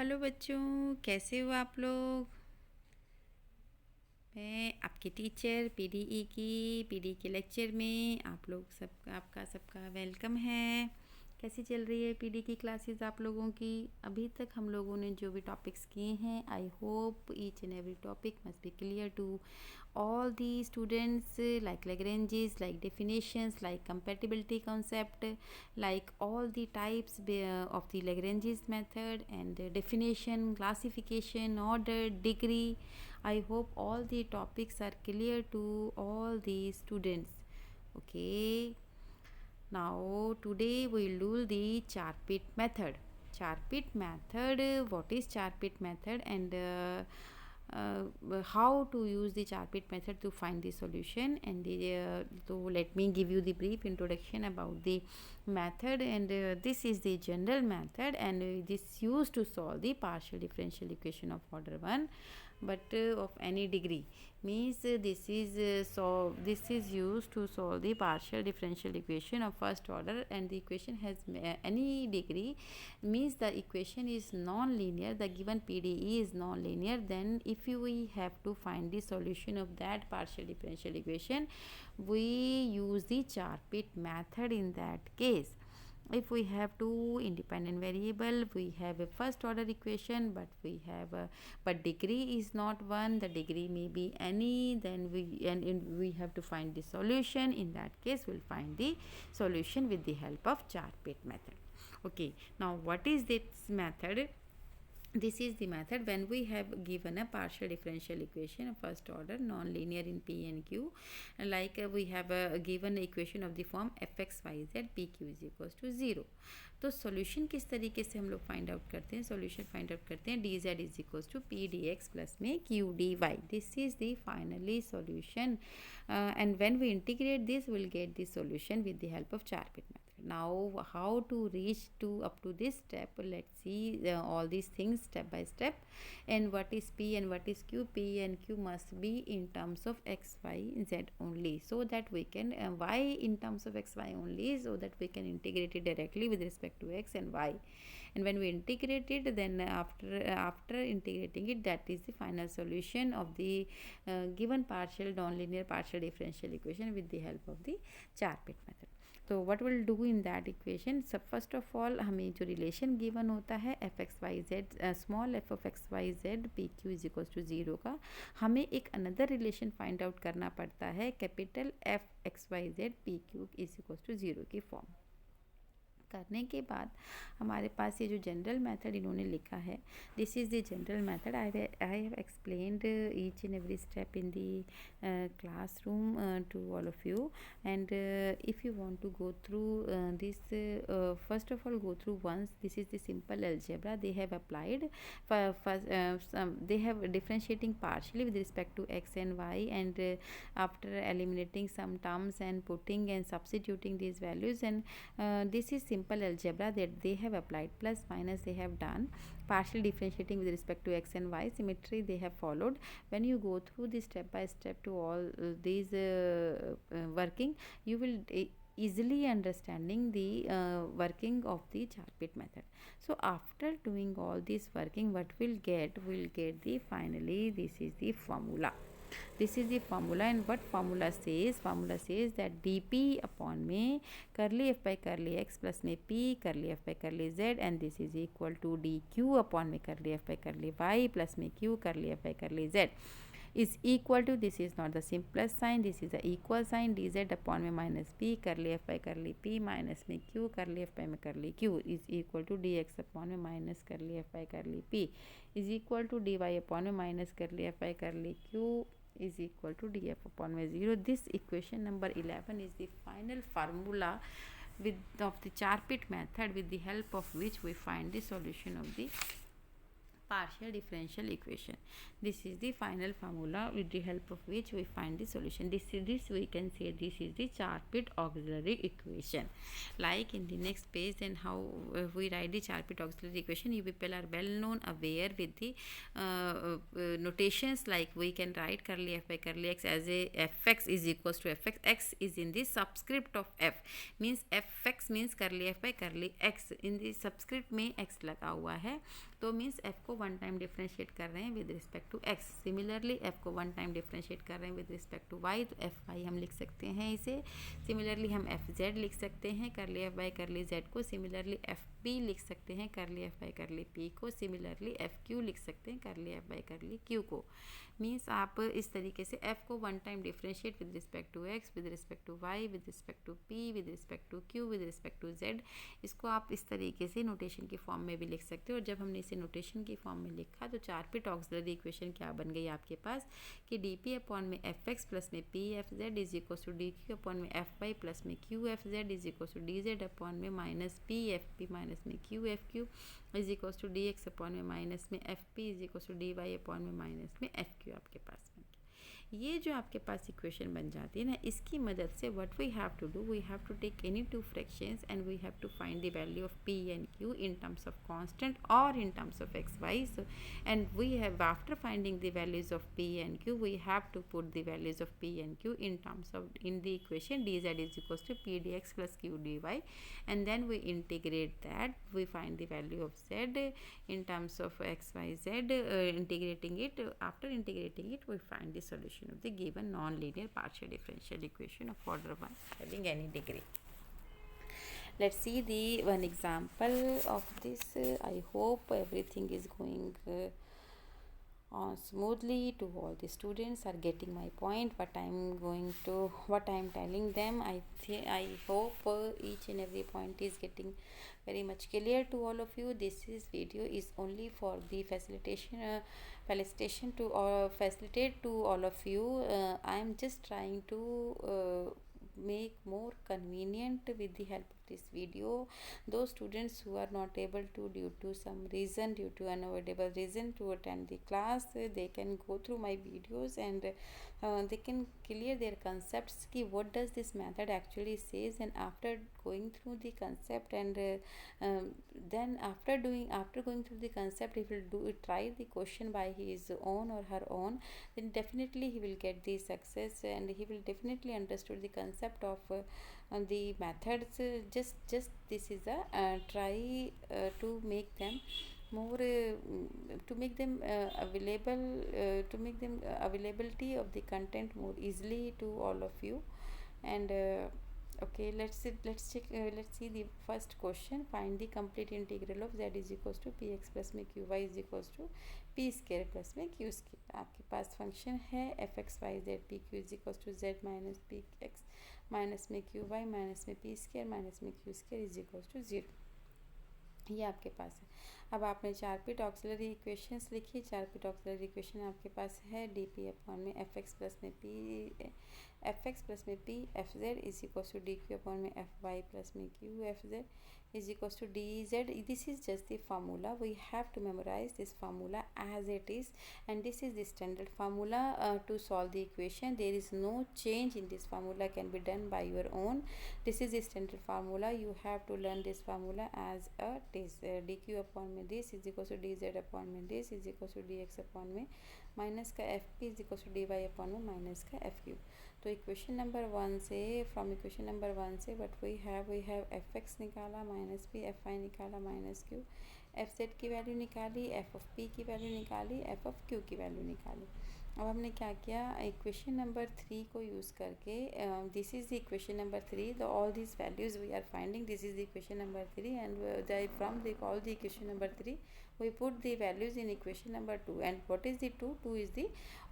Hello बच्चों, कैसे हो आप लोग। मैं आपकी टीचर पीडी के लेक्चर में आप लोग सब आपका सबका वेलकम है। कैसी चल रही है पीडी की क्लासेस आप लोगों की। अभी तक हम लोगों ने जो भी टॉपिक्स किए हैं, I hope each and every topic must be clear to all the students, like Lagrange's, like definitions, like compatibility concept, like all the types of the Lagrange's method and definition, classification, order, degree. I hope all the topics are clear to all the students. Okay, now today we'll do the Charpit method. Charpit method, what is Charpit method, and how to use the Charpit method to find the solution. And so let me give you the brief introduction about the method. And this is the general method, and this used to solve the partial differential equation of order 1 but of any degree. Means this is used to solve the partial differential equation of first order, and the equation has any degree. Means the equation is non-linear, the given PDE is non-linear. Then if we have to find the solution of that partial differential equation, we use the Charpit method in that case. If we have two independent variable, we have a first order equation, but degree is not one, the degree may be any, then we have to find the solution. In that case, we'll find the solution with the help of Charpit method. Okay, now what is this method? This is the method when we have given a partial differential equation of first order non-linear in P and Q, like we have given equation of the form fxyz pq is equals to 0. तो solution किस तरीके से हम लोग find out करते हैं, solution find out करते हैं d z is equals to p d x plus में q d y. This is the finally solution, and when we integrate this we'll get the solution with the help of Charpit method. Now how to reach to up to this step, let's see all these things step by step. And what is P and what is Q? P and Q must be in terms of x, y, z only, so that we can y in terms of x, y only, so that we can integrate it directly with respect to x and y. And when we integrate it, then after integrating it, that is the final solution of the given partial non-linear partial differential equation with the help of the Charpit method. तो what will do in that equation, सब first of all हमें जो relation given होता है F X Y Z small F of X Y Z P Q is equals to 0 का, हमें एक another relation find out करना पड़ता है capital F X Y Z P Q is equals to 0 की form. करने के बाद हमारे पास ये जो जनरल मेथड इन्होंने लिखा है, this is the general method. I have explained each and every step in the classroom to all of you. And if you want to go through this, first of all go through once. This is the simple algebra they have applied. They have differentiating partially with respect to x and y, and after eliminating some terms and putting and substituting these values, and this is simple algebra that they have applied. Plus minus they have done, partially differentiating with respect to x and y, symmetry they have followed. When you go through this step by step to all these working, you will easily understanding the working of the Charpit method. So after doing all this working, what we'll get the finally this is the formula. This is the formula, and what formula says? Formula says that dp upon में curly f by curly x plus में p curly f by curly z, and this is equal to dq upon में curly f by curly y plus में q curly f by curly z is equal to, this is not the simplest sign, this is the equal sign, dz upon में minus p curly f by curly p minus में q curly f by में curly q is equal to dx upon में minus curly f by curly p is equal to dy upon में minus curly f by curly q is equal to df upon 0. This equation number 11 is the final formula of the Charpit method, with the help of which we find the solution of the partial differential equation. This is the final formula with the help of which we find the solution. This we can say this is the Charpit auxiliary equation. Like in the next page, then how we write the Charpit auxiliary equation. You people are well known aware with the notations, like we can write curly f by curly x as a fx is equals to fx. X is in the subscript of f, means fx means curly f by curly x. in the subscript में x लगा हुआ है, तो means f को one time differentiate कर रहे हैं with respect to x. Similarly f को वन टाइम डिफ्रेंशिएट कर रहे हैं विद रिस्पेक्ट टू y, तो एफ वाई हम लिख सकते हैं इसे. सिमिलरली हम एफ जेड लिख सकते हैं curly F by curly Z को. सिमिलरली एफ पी लिख सकते हैं curly F by curly P को. सिमिलरली एफ क्यू लिख सकते हैं curly F by curly Q को. मीन्स आप इस तरीके से f को one time differentiate with respect to x, with respect to y, with respect to p, with respect to q, with respect to z, इसको आप इस तरीके से नोटेशन की फॉर्म में भी लिख सकते हो. और जब हमने इसे नोटेशन की फॉर्म में लिखा तो चारपिट ऑक्सिलरी इक्वेशन क्या बन गई आपके पास कि डी पी अपॉन में एफ एक्स प्लस में P F Z is equal to D Q upon में एफ वाई प्लस में q F Z is equal to d z upon में minus P f p minus में q f q is equal to d x upon में minus में f p is equal to d y upon में minus में f q आपके पास बन गया. ये जो आपके पास इक्वेशन बन जाती है ना, इसकी मदद से what we have to do, we have to take any two fractions and we have to find the value of p and q in terms of constant or in terms of x y. So and we have, after finding the values of p and q, we have to put the values of p and q in terms of, in the equation dz is equals to p dx plus q dy, and then we integrate that, we find the value of z in terms of x y z. Integrating it, after integrating it, we find the solution of the given non-linear partial differential equation of order 1 having any degree. Let's see the one example of this. I hope everything is going on smoothly to all the students are getting my point, what I'm telling them. I hope each and every point is getting very much clear to all of you. This video is only for the facilitate to all of you. I am just trying to make more convenient with the help of this video. Those students who are not able to, due to some reason, due to unavoidable reason, to attend the class, they can go through my videos and they can clear their concepts ki what does this method actually says. And after going through the concept and then after going through the concept, he will try the question by his own or her own, then definitely he will get the success and he will definitely understood the concept of the methods. Just this is a try to make them more to make them availability of the content more easily to all of you. And okay, let's check let's see the first question. Find the complete integral of z is equals to px plus में qy is equals to p square plus में q square. आपके पास function है F X Y Z P Q is equal to Z minus P X minus में Q Y minus में P square minus में Q square is equal to 0. ये आपके पास है. अब आपने चारपिट ऑक्सिलरी इक्वेशंस लिखी. चारपिट ऑक्सिलरी इक्वेशन आपके पास है डी पी अपॉन में एफ एक्स प्लस में P F Z is equal to D Q upon में एफ वाई प्लस में q F Z is equals to dz. This is just the formula. We have to memorize this formula as it is, and this is the standard formula to solve the equation. There is no change in this formula, can be done by your own. This is the standard formula. You have to learn this formula as it is. dq upon में this is equals to dz upon में this is equals to dx upon में minus का fp is equals to dy upon में minus का fq. तो equation number 1 से, from equation number 1 से what we have F X निकाला minus P, F I निकाला माइनस क्यू, एफ जेड की वैल्यू निकाली, एफ ऑफ पी की वैल्यू निकाली, एफ ऑफ क्यू की वैल्यू निकाली. अब हमने क्या किया, इक्वेशन नंबर 3 को यूज़ करके, this is the equation number 3, the all this values we are finding, this is the equation number 3 and from the all the equation number 3 we put the values in equation number 2. And what is the 2 is the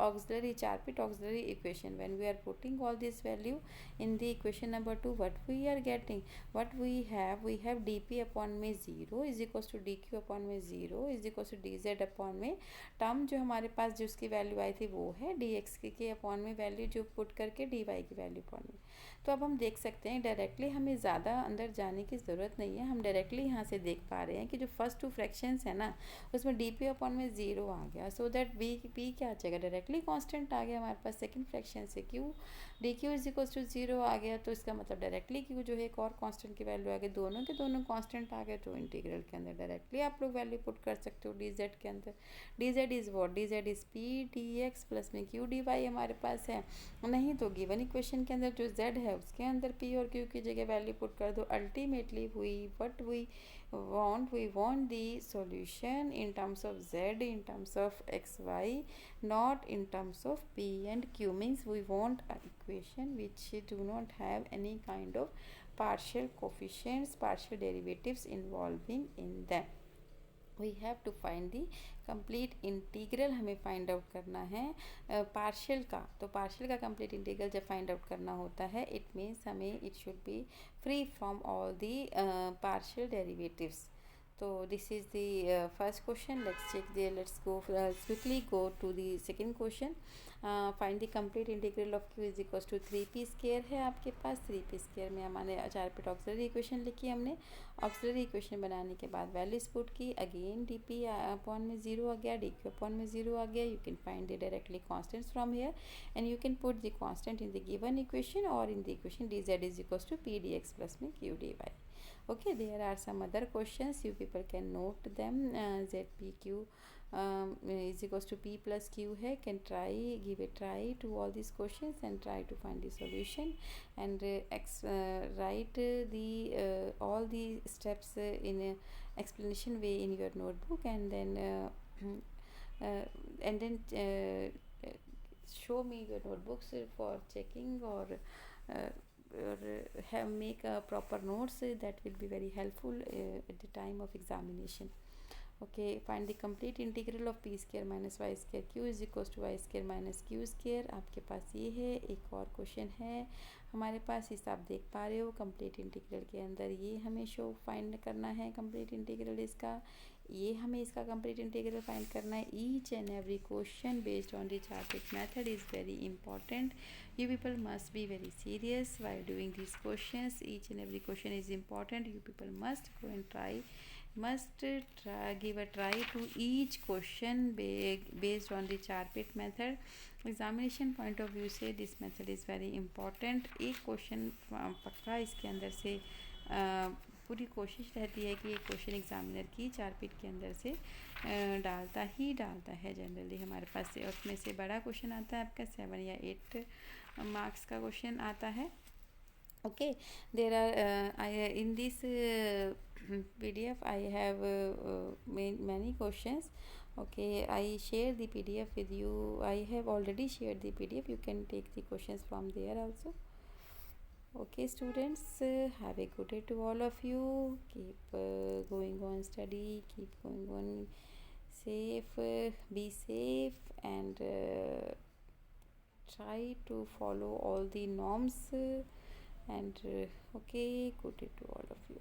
auxiliary Charpit auxiliary equation. When we are putting all this value in the equation number 2, what we are getting, what we have dp upon में 0 is equals to dq upon में 0 is equals to dz upon में term जो हमारे पास जिसकी value आई थी कि वो है डी एक्स के अपॉन में वैल्यू जो पुट करके डी वाई की वैल्यू अपॉन में। तो अब हम देख सकते हैं डायरेक्टली, हमें ज़्यादा अंदर जाने की ज़रूरत नहीं है, हम डायरेक्टली यहाँ से देख पा रहे हैं कि जो फर्स्ट टू फ्रैक्शंस है ना उसमें डी पी अपॉन में ज़ीरो आ गया, सो दैट वी पी क्या आ जाएगा, डायरेक्टली कांस्टेंट आ गया हमारे पास सेकंड फ्रैक्शन से। Q d q is equal to zero आ गया, तो इसका मतलब डायरेक्टली क्यू जो है एक और कांस्टेंट की वैल्यू आ गई, दोनों के दोनों कांस्टेंट आ गए, तो इंटीग्रल के अंदर डायरेक्टली आप लोग वैल्यू पुट कर सकते हो डी जेड के अंदर। D Z is what, D Z is P d x plus में क्यू डी वाई हमारे पास है। नहीं तो गिवन इक्वेशन के अंदर जो z है उसके अंदर p और q की जगह वैल्यू पुट कर दो। Ultimately we want the solution in terms of z, in terms of x y, not in terms of p and q, means we want an equation which do not have any kind of partial coefficients, partial derivatives involving in them. We have to find the complete integral, हमें find out करना है partial का। तो partial का complete integral जब find out करना होता है, इट मीन्स हमें it should be free from all the partial derivatives. तो this is the first question, let's go quickly go to the second question. Find the complete integral of q is equal to 3p square है आपके पास। 3p square में हमारे 4 पिट auxiliary equation लिखी हमने। Auxiliary equation बनाने के बाद वैल्यूज पुट की, अगेन डी पी अपॉन में ज़ीरो आ गया, डी क्यू अपॉन में ज़ीरो आ गया। You can find the directly constants from here and you can put the constant in the given equation और in the equation d z is equal to p d x plus में q d y. Okay, there are some other questions, you people can note them. ZPQ is equals to P plus Q है, can try, give a try to all these questions and try to find the solution and write all the steps in a explanation way in your notebook, and then show me your notebooks for checking or have make a proper notes, that will be very helpful at the time of examination. Okay, find the complete integral of p square minus y square q is equals to y square minus q square आपके पास ये है। एक और question है हमारे पास, इस आप देख पा रहे हो कंप्लीट इंटीग्रल के अंदर ये हमें शो फाइंड करना है कंप्लीट इंटीग्रल इसका, ये हमें इसका कंप्लीट इंटीग्रल फाइंड करना है। Each and every question based on the chartered method is very important. You people must be very serious while doing these questions. Each and every question is important. You people must go and give a try to each question based on the Char-Pit method. Examination point of view से this method is very important. एक question पक्का इसके अंदर से पूरी कोशिश रहती है कि एक क्वेश्चन एग्जामिनर की चार-पिट के अंदर से डालता है जनरली हमारे पास से, और उसमें से बड़ा क्वेश्चन आता है आपका 7 या 8 मार्क्स का क्वेश्चन आता है. Okay, there are in this PDF I have many questions. Okay, I share the PDF with you. I have already shared the PDF. You can take the questions from there also. Okay students, have a good day to all of you. Keep going on study, keep going on safe, be safe, and try to follow all the norms, and okay, good day to all of you.